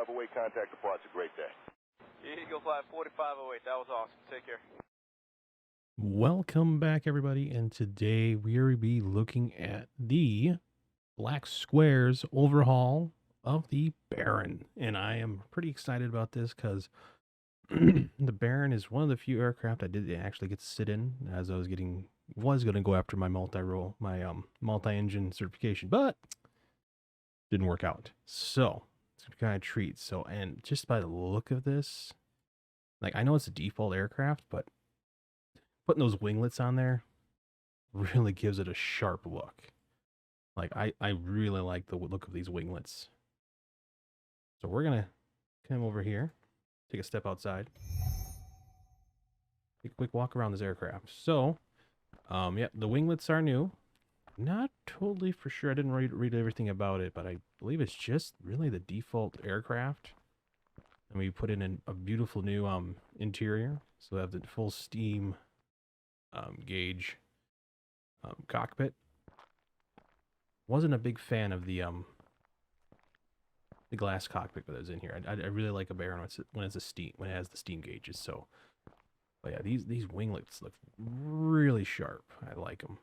4508, contact departs. A great day. Eagle Flight 4508, that was awesome. Take care. Welcome back, everybody, and today we will be looking at the Black Square's overhaul of the Barron, and I am pretty excited about this because the Barron is one of the few aircraft I did actually get to sit in as I was going to go after my multi-engine certification, but didn't work out. So it's kind of a treat. So, and just by the look of this, like, I know it's a default aircraft, but putting those winglets on there really gives it a sharp look. Like, I really like the look of these winglets. So we're going to come over here, take a step outside, take a quick walk around this aircraft. So, yeah, the winglets are new. Not totally for sure. I didn't read everything about it, but I believe it's just really the default aircraft. And we put in a beautiful new interior. So we have the full steam gauge cockpit. Wasn't a big fan of the glass cockpit that was in here. I really like a Barron when it has the steam gauges. So, but yeah, these winglets look really sharp. I like them.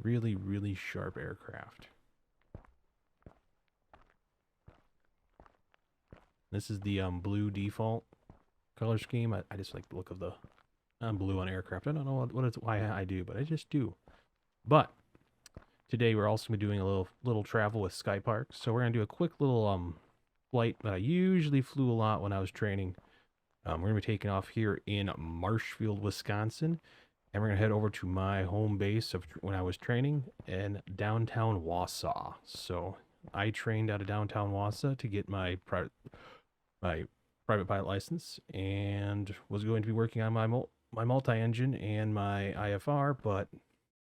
Really, really sharp aircraft. This is the blue default color scheme. I just like the look of the blue on aircraft. I don't know why I do, but I just do. But today we're also going to be doing a little travel with Sky Park. So we're going to do a quick little flight that I usually flew a lot when I was training. We're going to be taking off here in Marshfield, Wisconsin. And we're going to head over to my home base of when I was training in downtown Wausau. So I trained out of downtown Wausau to get my private pilot license, and was going to be working on my multi-engine and my IFR, but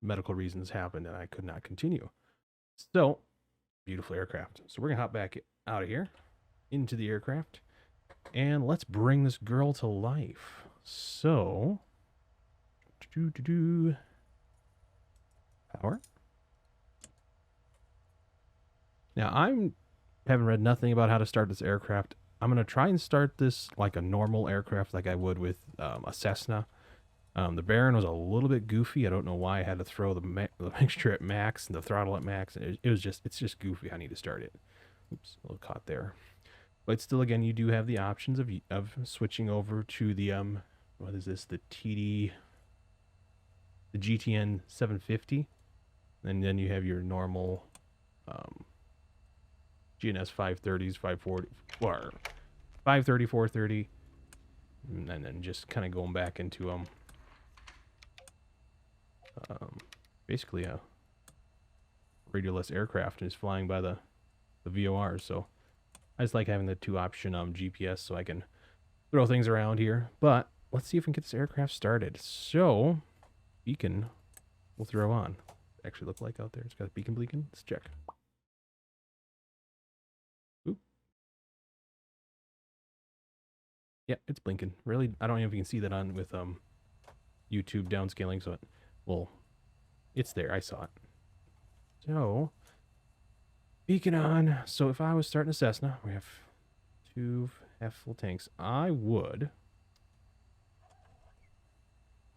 medical reasons happened and I could not continue. So, beautiful aircraft. So we're going to hop back out of here into the aircraft, and let's bring this girl to life. So, power. Now, I haven't read nothing about how to start this aircraft. I'm going to try and start this like a normal aircraft like I would with a Cessna. The Barron was a little bit goofy. I don't know why I had to throw the mixture at max and the throttle at max. It's just goofy how I need to start it. Oops, a little caught there. But still, again, you do have the options of switching over to the, what is this, the GTN 750. And then you have your normal GNS 530s, 540, or 530, 430, and then just kind of going back into basically a radioless aircraft and is flying by the VORs. So I just like having the two option GPS so I can throw things around here. But let's see if we can get this aircraft started. So beacon we'll throw on. Actually look like out there. It's got a beacon blinking. Let's check. Oop. Yeah, it's blinking. Really, I don't know if you can see that on with YouTube downscaling. So well, it's there. I saw it. So beacon on. So if I was starting a Cessna, we have two half full tanks. I would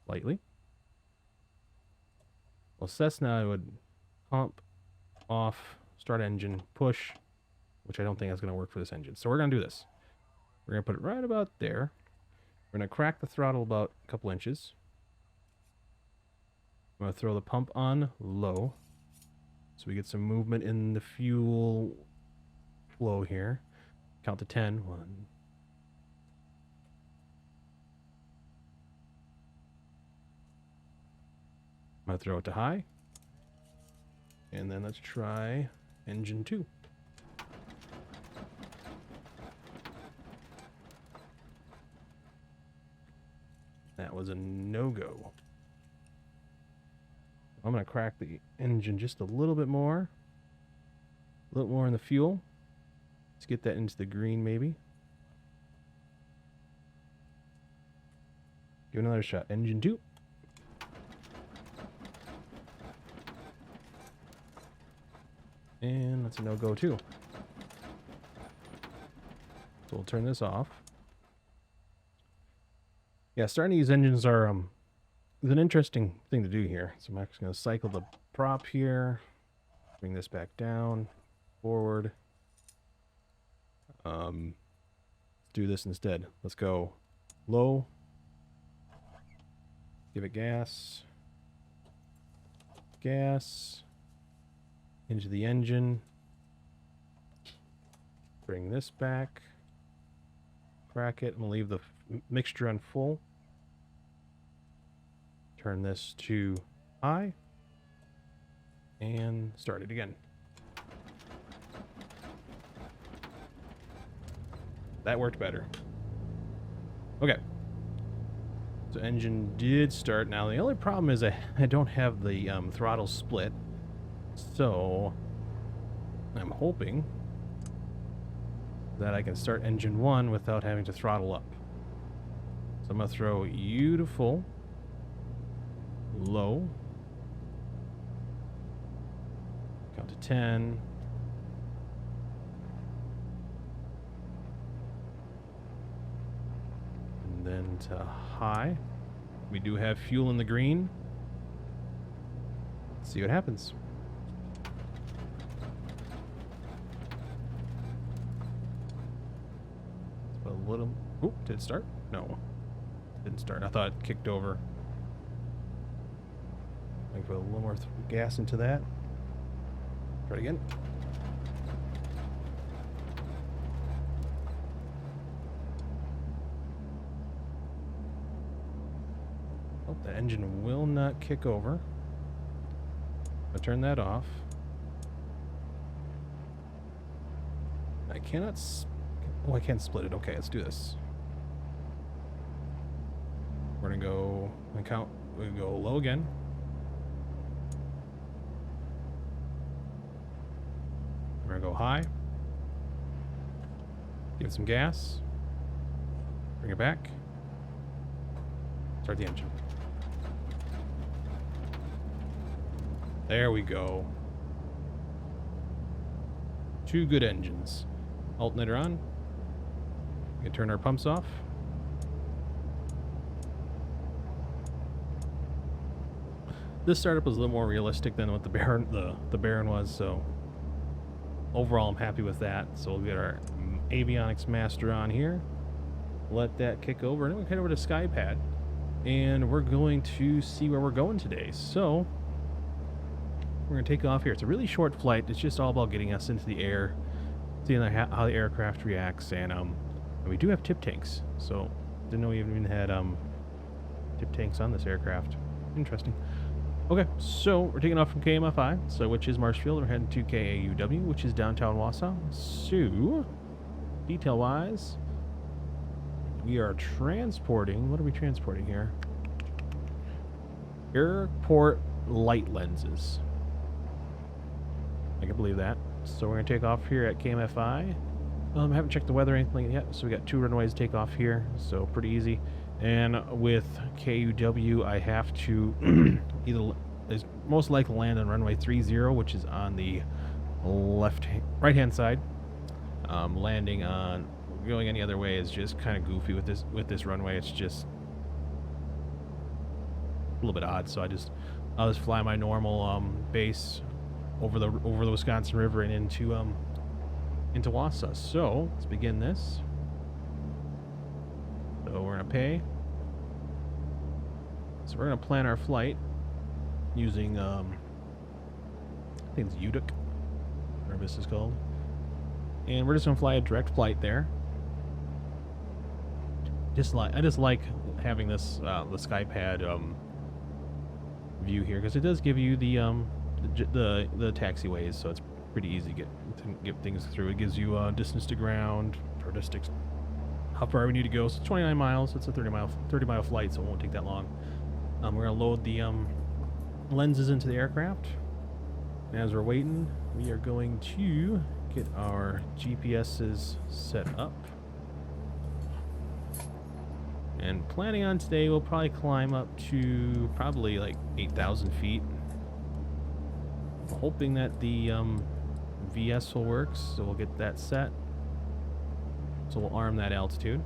lightly. Well, Cessna, I would pump, off, start engine, push, which I don't think is going to work for this engine. So we're going to do this. We're going to put it right about there. We're going to crack the throttle about a couple inches. I'm going to throw the pump on low, so we get some movement in the fuel flow here. Count to 10. 1. I'm going to throw it to high. And then let's try engine 2. That was a no-go. I'm going to crack the engine just a little bit more. A little more in the fuel. Let's get that into the green, maybe. Give it another shot. Engine 2. And that's a no-go too. So we'll turn this off. Yeah, starting these engines are is an interesting thing to do here. So I'm actually going to cycle the prop here, bring this back down, forward. Let's do this instead. Let's go low. Give it gas. Gas. Into the engine. Bring this back. Crack it and leave the mixture on full. Turn this to high. And start it again. That worked better. Okay. So engine did start. Now the only problem is I don't have the throttle split. So I'm hoping that I can start engine 1 without having to throttle up. So I'm going to throw U to full. Low. Count to 10. And then to high. We do have fuel in the green. Let's see what happens. Let's put a little... Oop, did it start? No. Didn't start. I thought it kicked over. I can put a little more gas into that. Try it again. Oh, the engine will not kick over. I'll turn that off. I cannot... Oh, I can't split it. Okay, let's do this. We're gonna go and count. We're gonna go low again. We're gonna go high. Give it some gas. Bring it back. Start the engine. There we go. Two good engines. Alternator on. We can turn our pumps off. This startup was a little more realistic than what the Barron was, so overall I'm happy with that. So we'll get our avionics master on here. Let that kick over, and then we'll head over to Skypad, and we're going to see where we're going today. So we're going to take off here. It's a really short flight. It's just all about getting us into the air, seeing how the aircraft reacts, and we do have tip tanks. So didn't know we even had tip tanks on this aircraft. Interesting. Okay, so we're taking off from KMFI, so which is Marshfield. We're heading to KAUW, which is downtown Wausau. So, detail-wise, we are transporting... What are we transporting here? Airport light lenses. I can believe that. So we're going to take off here at KMFI. I haven't checked the weather or anything yet, so we got 2 runways to take off here, so pretty easy. And with KUW, I have to either is most likely land on runway 30, which is on the right-hand side. Landing on going any other way is just kind of goofy with this runway. It's just a little bit odd. So I'll just fly my normal base over the Wisconsin River and into Wausau. So let's begin this. So we're going to pay. So we're going to plan our flight using, I think it's UDIC, whatever this is called. And we're just going to fly a direct flight there. I just like having this, the Skypad view here, because it does give you the taxiways, so it's pretty easy to get things through. It gives you distance to ground, or distance, how far we need to go. So 29 miles. It's a 30 mile flight, so it won't take that long. We're gonna load the lenses into the aircraft. And as we're waiting, we are going to get our GPSs set up. And planning on today, we'll probably climb up to probably like 8,000 feet. I'm hoping that the VS will work, so we'll get that set. So we'll arm that altitude.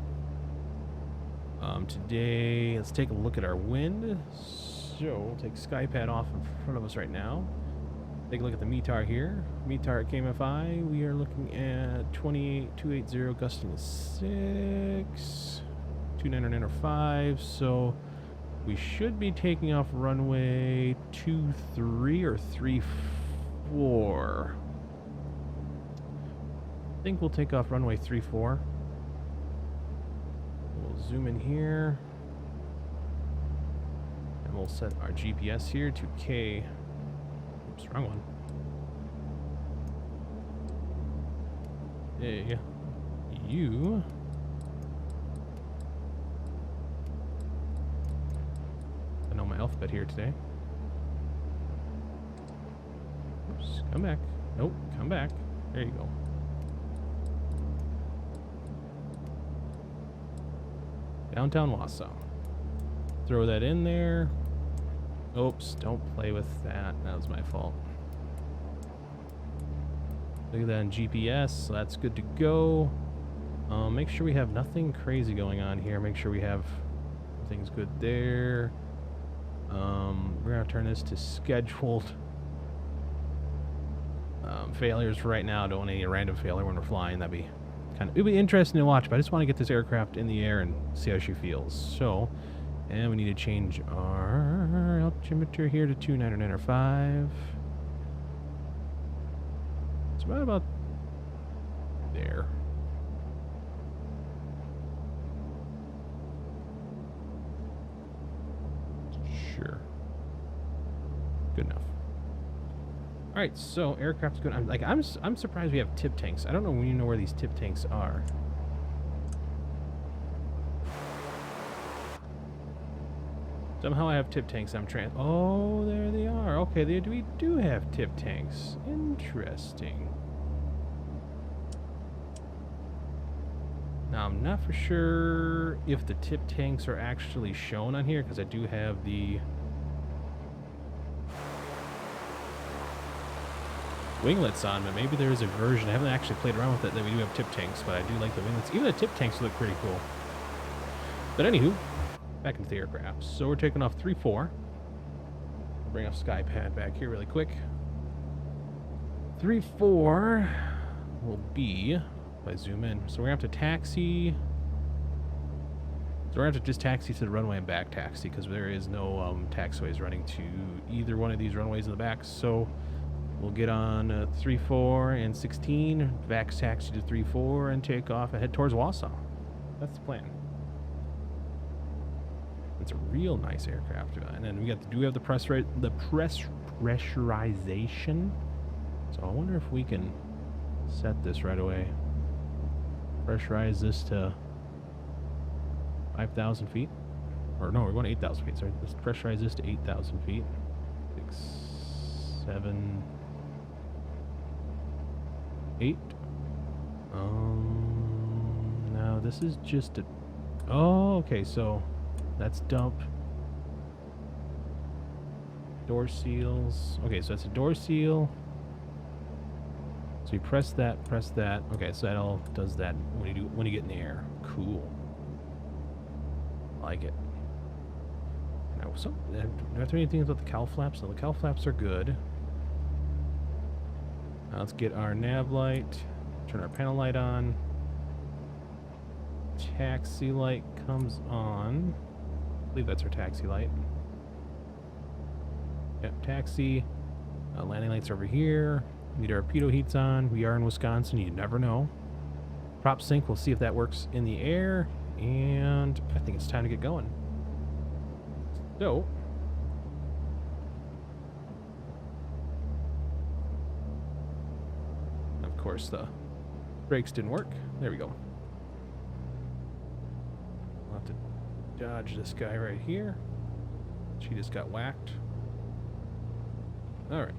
Today, let's take a look at our wind. So we'll take SkyPad off in front of us right now. Take a look at the METAR here. METAR at KMFI, we are looking at 28280 gusting to 6, 2995. So we should be taking off runway 23 or 34. I think we'll take off runway 34. We'll zoom in here. And we'll set our GPS here to K. Oops, wrong one. Hey, you. I know my alphabet here today. Oops, come back. Nope, come back. There you go. Downtown Wausau. Throw that in there. Oops, don't play with that. That was my fault. Look at that in GPS, so that's good to go. Make sure we have nothing crazy going on here. Make sure we have things good there. We're gonna turn this to scheduled failures for right now. Don't want any random failure when we're flying. That'd be it'd be interesting to watch, but I just want to get this aircraft in the air and see how she feels. So, and we need to change our altimeter here to 29905. It's right about there. Sure. Good enough. All right, so aircraft's good. I'm surprised we have tip tanks. I don't know when you know where these tip tanks are. Somehow I have tip tanks. Oh, there they are. Okay, we do have tip tanks. Interesting. Now I'm not for sure if the tip tanks are actually shown on here because I do have the winglets on, but maybe there is a version. I haven't actually played around with it that we do have tip tanks, but I do like the winglets. Even the tip tanks look pretty cool. But anywho, back into the aircraft. So we're taking off 3-4. Bring up SkyPad back here really quick. 3-4 will be, if I zoom in, so we're gonna have to taxi. So we're gonna have to just taxi to the runway and back taxi because there is no taxiways running to either one of these runways in the back. So we'll get on 3-4 and 16, back taxi to 3-4, and take off and head towards Wausau. That's the plan. It's a real nice aircraft, and then we have the pressurization. So I wonder if we can set this right away. Pressurize this to 5,000 feet, or no, we're going to 8,000 feet. Sorry, let's pressurize this to 8,000 feet. 6, 7, 8. Now this is just a. Oh, okay. So that's dump. Door seals. Okay, so that's a door seal. So you press that. Okay, so that all does that when you get in the air. Cool. Like it. Now, do I have to do anything about the cowl flaps? No, the cowl flaps are good. Now let's get our nav light. Turn our panel light on. Taxi light comes on. I believe that's our taxi light. Yep, taxi. Landing lights over here. Need our pitot heats on. We are in Wisconsin. You never know. Prop sync. We'll see if that works in the air. And I think it's time to get going. So, of course, the brakes didn't work. There we go. We'll have to dodge this guy right here. She just got whacked. All right.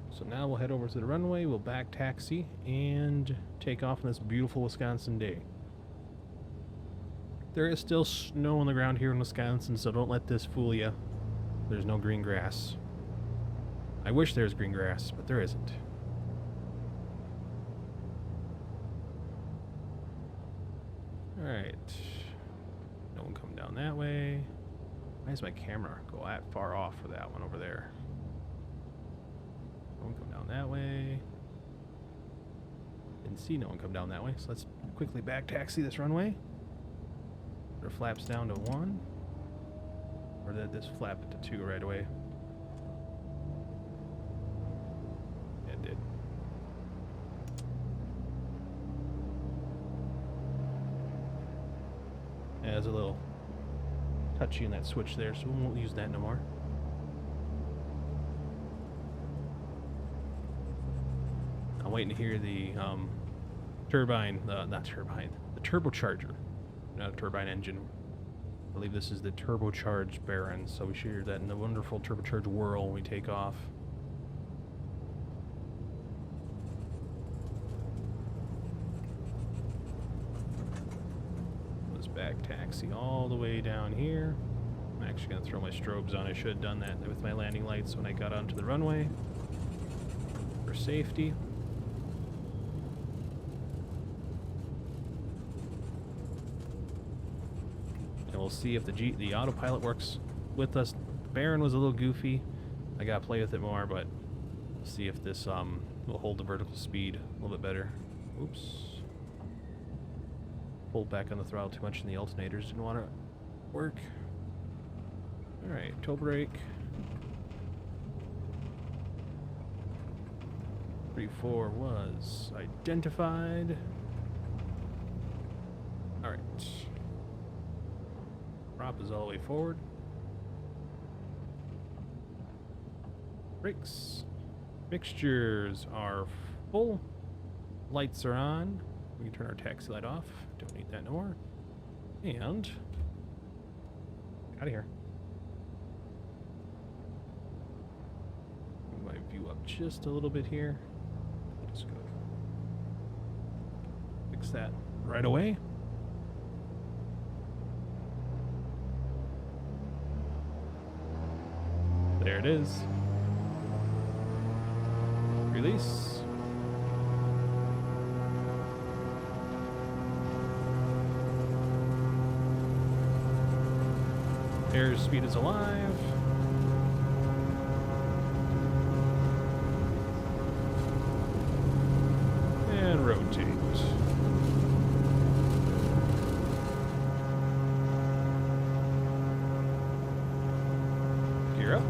So now we'll head over to the runway, we'll back taxi, and take off on this beautiful Wisconsin day. there is still snow on the ground here in Wisconsin, so don't let this fool you. There's no green grass. I wish there was green grass, but there isn't. Alright. No one come down that way. Why does my camera go that far off for that one over there? No one come down that way. Didn't see no one come down that way, so let's quickly back taxi this runway. Put our flaps down to 1. Or did this flap it to 2 right away? Yeah, it did. Yeah, there's a little touchy in that switch there, so we won't use that no more. I'm waiting to hear the turbine, not turbine, the turbocharger, not a turbine engine. I believe this is the turbocharged Barron, so we should hear that in the wonderful turbocharged whirl when we take off. Let's back taxi all the way down here. I'm actually going to throw my strobes on. I should have done that with my landing lights when I got onto the runway for safety. We'll see if the autopilot works with us. Barron was a little goofy. I gotta play with it more, but we'll see if this will hold the vertical speed a little bit better. Oops. Pulled back on the throttle too much and the alternators didn't want to work. Alright, toe brake. 3-4 was identified. Alright. Prop is all the way forward. Brakes. Fixtures are full. Lights are on. We can turn our taxi light off. Don't need that no more. And out of here. Move my view up just a little bit here. Just go fix that right away. There it is. Release. Airspeed is alive. And rotate. Gear up.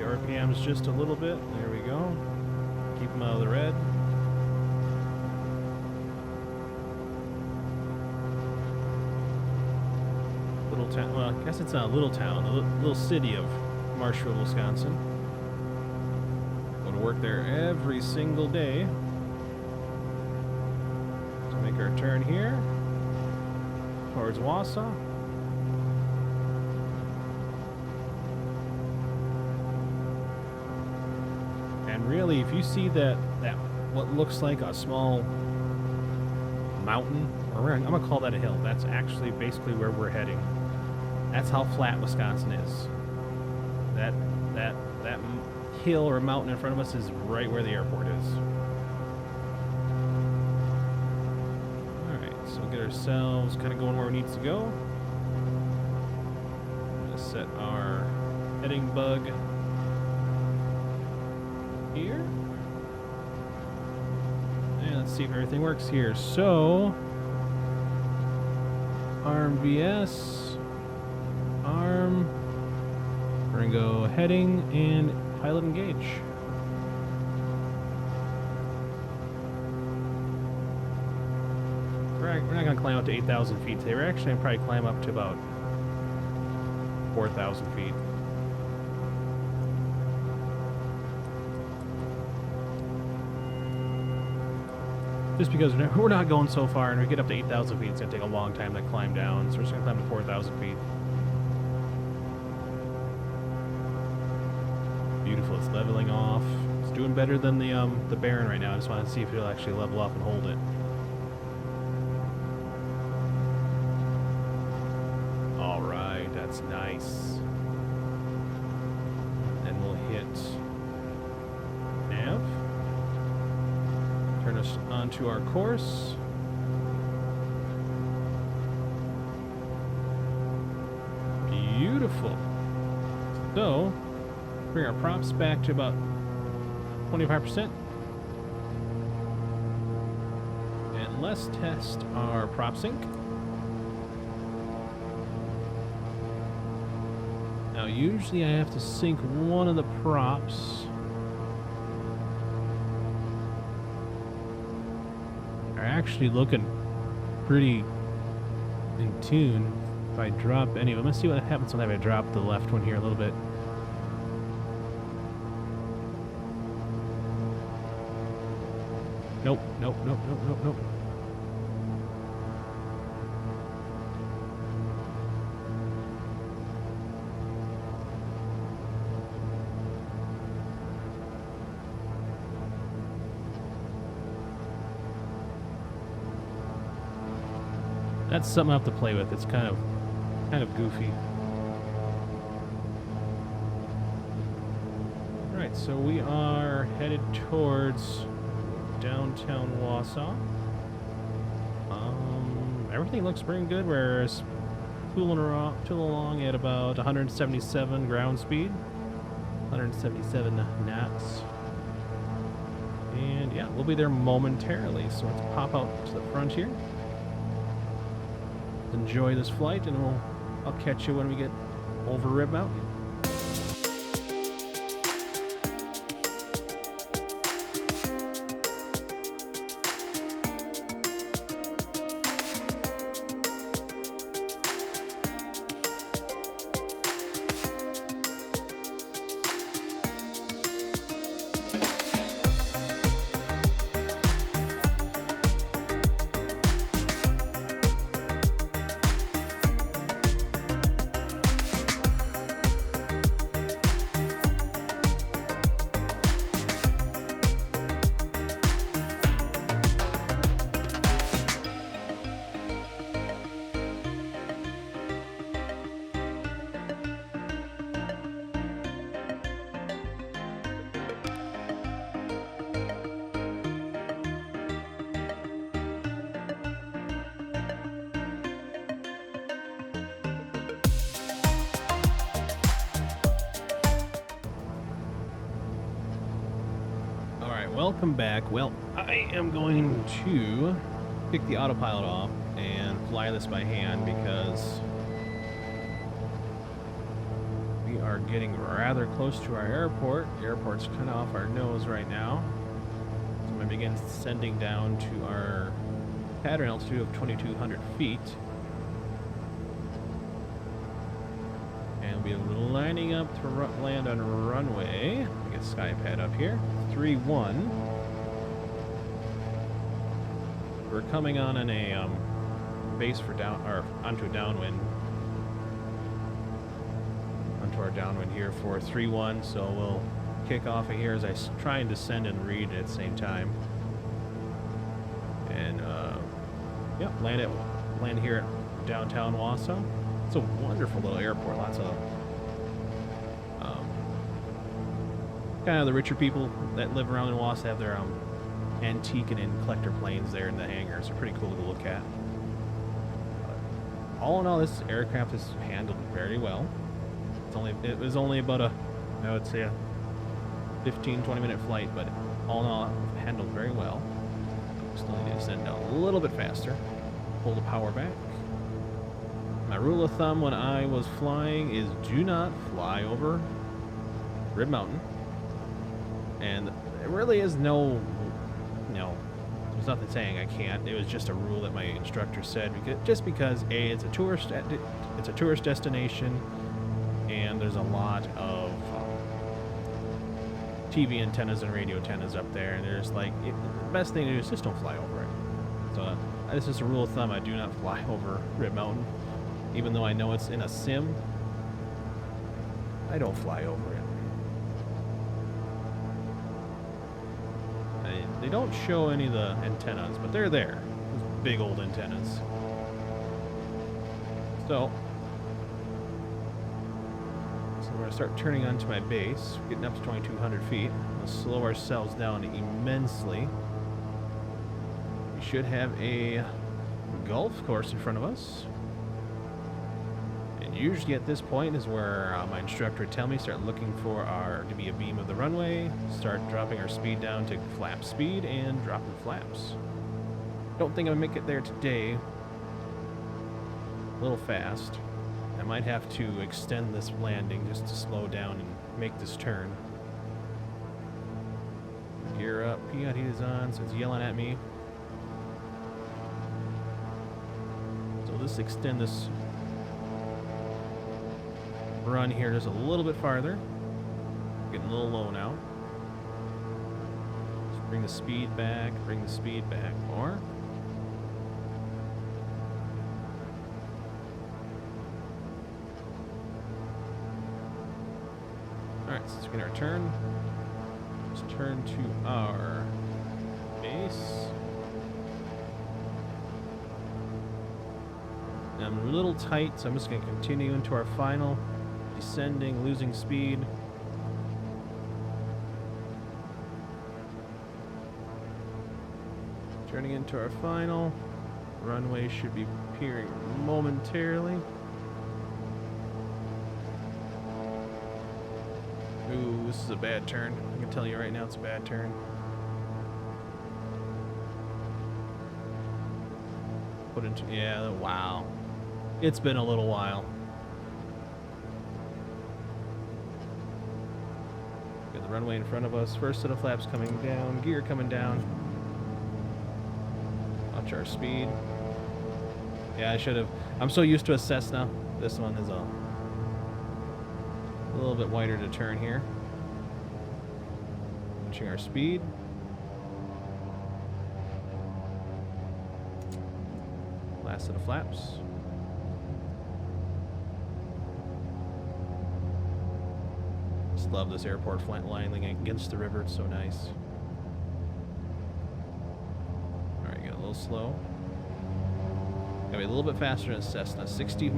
RPMs just a little bit. There we go. Keep them out of the red. Little town. Well, I guess it's not a little town. A little city of Marshfield, Wisconsin. Go to work there every single day. So make our turn here towards Wausau. And really, if you see that what looks like a small mountain, or I'm gonna call that a hill. That's actually basically where we're heading. That's how flat Wisconsin is. That hill or mountain in front of us is right where the airport is. All right, so we'll get ourselves kind of going where we need to go. I'm gonna set our heading bug here. And let's see if everything works here. So, arm VS, arm. We're gonna go heading and pilot engage. We're not gonna climb up to 8,000 feet today. We're actually gonna probably climb up to about 4,000 feet. Just because we're not going so far, and we get up to 8,000 feet, it's going to take a long time to climb down, so we're just going to climb to 4,000 feet. Beautiful, it's leveling off, it's doing better than the Barron right now. I just want to see if it'll actually level up and hold it. All right, that's nice. Then we'll hit nav. Turn us onto our course. Beautiful. So, bring our props back to about 25%. And let's test our prop sync. Now, usually I have to sync one of the props. Are actually looking pretty in tune. If I drop any of them, let's see what happens when I drop the left one here a little bit. Nope, nope, nope, nope, nope, nope. That's something I have to play with. It's kind of goofy. Alright, so we are headed towards downtown Wausau. Everything looks pretty good. We're tooling along at about 177 ground speed, 177 knots. And yeah, we'll be there momentarily. So let's pop out to the front here. Enjoy this flight, and I'll catch you when we get over Rib Mountain. Welcome back. Well, I am going to pick the autopilot off and fly this by hand because we are getting rather close to our airport. The airport's kind of off our nose right now. So I'm going to begin descending down to our pattern altitude of 2,200 feet. And we'll be lining up to land on runway. Get SkyPad up here. 3-1. We're coming on a base for onto a downwind. Onto our downwind here for 3-1. So we'll kick off of here as I try and descend and read at the same time. And yeah, land here at downtown Wausau. It's a wonderful little airport. Lots of kind of the richer people that live around in Wausau have their antique and collector planes there in the hangars. They're pretty cool to look at. All in all, this aircraft is handled very well. It was only about I would say a 15-20 minute flight, but all in all, handled very well. Still need to descend down a little bit faster. Pull the power back. My rule of thumb when I was flying is do not fly over Rib Mountain. And there really is no, there's nothing saying I can't. It was just a rule that my instructor said because A, it's a tourist destination, and there's a lot of TV antennas and radio antennas up there, and there's the best thing to do is just don't fly over it. So this is a rule of thumb. I do not fly over Rib Mountain, even though I know it's in a sim. I don't fly over it. They don't show any of the antennas, but they're there. Those big old antennas. So we're going to start turning onto my base, getting up to 2,200 feet. We'll slow ourselves down immensely. We should have a golf course in front of us. And usually at this point is where my instructor would tell me start looking for to be a beam of the runway, start dropping our speed down to flap speed, and dropping flaps. Don't think I'm going to make it there today. A little fast. I might have to extend this landing just to slow down and make this turn. Gear up, Piot heat is on, so it's yelling at me. So let's extend this run here just a little bit farther. Getting a little low now. Just bring the speed back more. Alright, so let's get our turn. Let's turn to our base. I'm a little tight, so I'm just going to continue into our final. Descending, losing speed. Turning into our final. Runway should be appearing momentarily. Ooh, this is a bad turn. I can tell you right now it's a bad turn. Put into, yeah, wow. It's been a little while. Got the runway in front of us. First set of flaps coming down. Gear coming down. Watch our speed. Yeah, I should have. I'm so used to a Cessna. This one is a little bit wider to turn here. Watching our speed. Last set of flaps. Just love this airport flat lining against the river. It's so nice. Alright, get a little slow. Gotta be a little bit faster than a Cessna. 60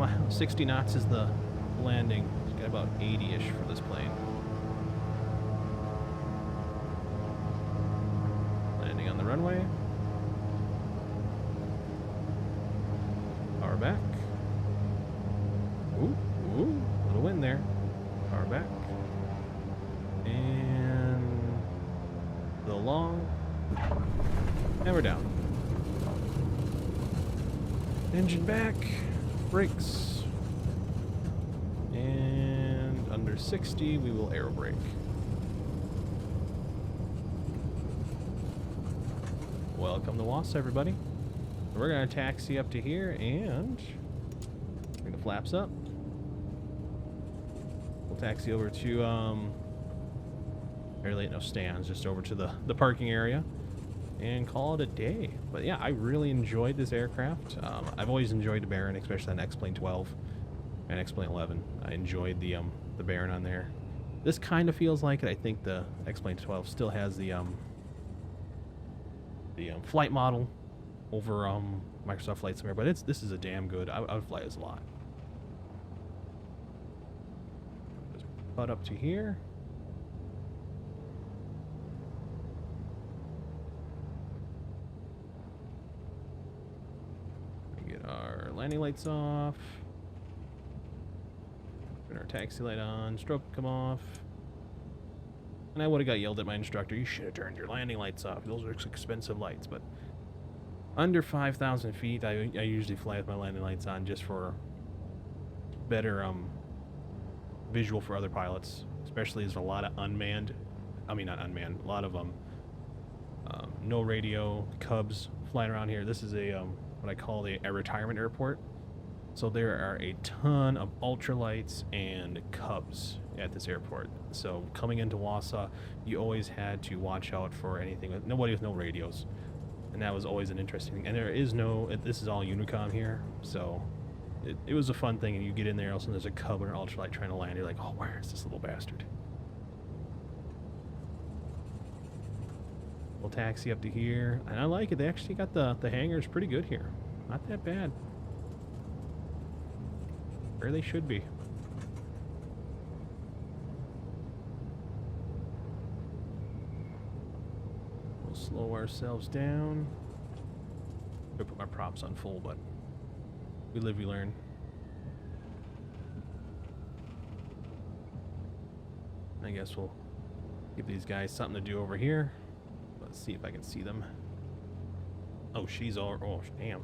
knots is the landing. Got about 80-ish for this plane. Landing on the runway. Power back. Ooh, little wind there. Power back. And the long. And we're down. Engine back. Brakes. And under 60, we will aero brake. Welcome to Wausau, everybody. We're going to taxi up to here and bring the flaps up. We'll taxi over to, stands, just over to the parking area and call it a day. But yeah, I really enjoyed this aircraft. I've always enjoyed the Barron, especially on X-Plane 12. And X-Plane 11. I enjoyed the Barron on there. This kind of feels like it. I think the X-Plane 12 still has the flight model over Microsoft Flight Simulator, but this is a damn good. I would fly this a lot. Just butt up to here. We get our landing lights off. Our taxi light on, strobe come off. And I would have got yelled at my instructor, you should have turned your landing lights off. Those are expensive lights, but under 5,000 feet, I usually fly with my landing lights on just for better visual for other pilots, especially as a lot of unmanned, I mean not unmanned, a lot of no radio Cubs flying around here. This is a what I call a retirement airport. So there are a ton of ultralights and Cubs at this airport. So coming into Wausau, you always had to watch out for anything with nobody with no radios, and that was always an interesting thing. And there is no. This is all Unicom here, so it was a fun thing. And you get in there, all of a sudden there's a Cub or an ultralight trying to land. You're like, oh, where is this little bastard? We'll taxi up to here. And I like it. They actually got the hangars pretty good here. Not that bad. Where they should be. We'll slow ourselves down. I put my props on full, but we live, we learn. I guess we'll give these guys something to do over here. Let's see if I can see them. Oh, she's all... Oh, damn.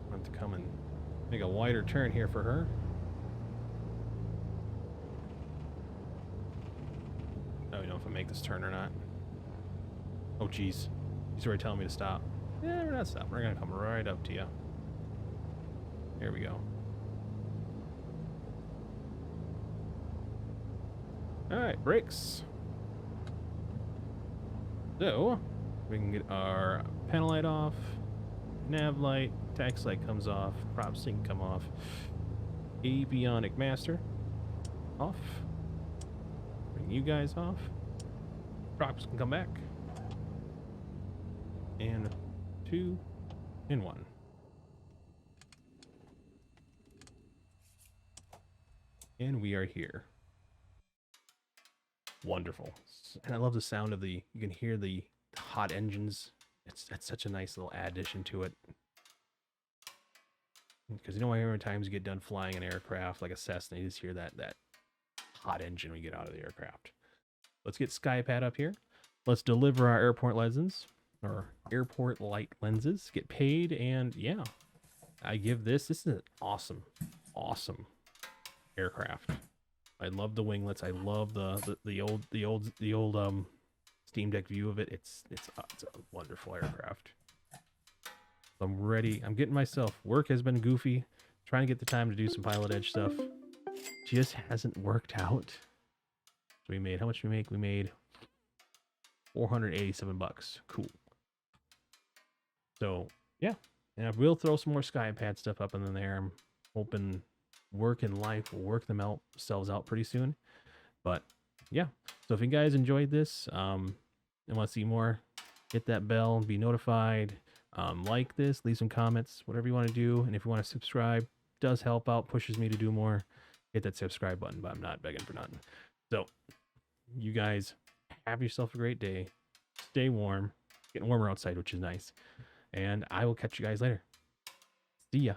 I have to come and make a wider turn here for her. I don't know if I make this turn or not. Oh, jeez. He's already telling me to stop. Yeah, we're not stopping. We're going to come right up to you. There we go. Alright, brakes. So, we can get our panel light off, nav light, tax light comes off, prop sync come off, avionic master off, bring you guys off, props can come back, and 2 and 1. And we are here. Wonderful. And I love the sound of the, you can hear the hot engines. That's such a nice little addition to it. Because you know, every time you get done flying an aircraft like a Cessna, you just hear that hot engine when you get out of the aircraft. Let's get SkyPad up here. Let's deliver our airport lenses, or airport light lenses, get paid, and yeah, I give this is an awesome aircraft. I love the winglets. I love the old Steam Deck view of it. It's a wonderful aircraft. I'm ready. I'm getting myself. Work has been goofy. Trying to get the time to do some Pilotedge stuff. Just hasn't worked out. So we made, how much did we make? We made $487. Cool. So yeah, and I will throw some more SkyPad stuff up in there. I'm hoping work and life will work themselves out pretty soon. But yeah, so if you guys enjoyed this and want to see more, hit that bell and be notified. Like this, leave some comments, whatever you want to do. And if you want to subscribe, does help out, pushes me to do more. Hit that subscribe button, but I'm not begging for nothing. So you guys have yourself a great day. Stay warm. It's getting warmer outside, which is nice. And I will catch you guys later. See ya.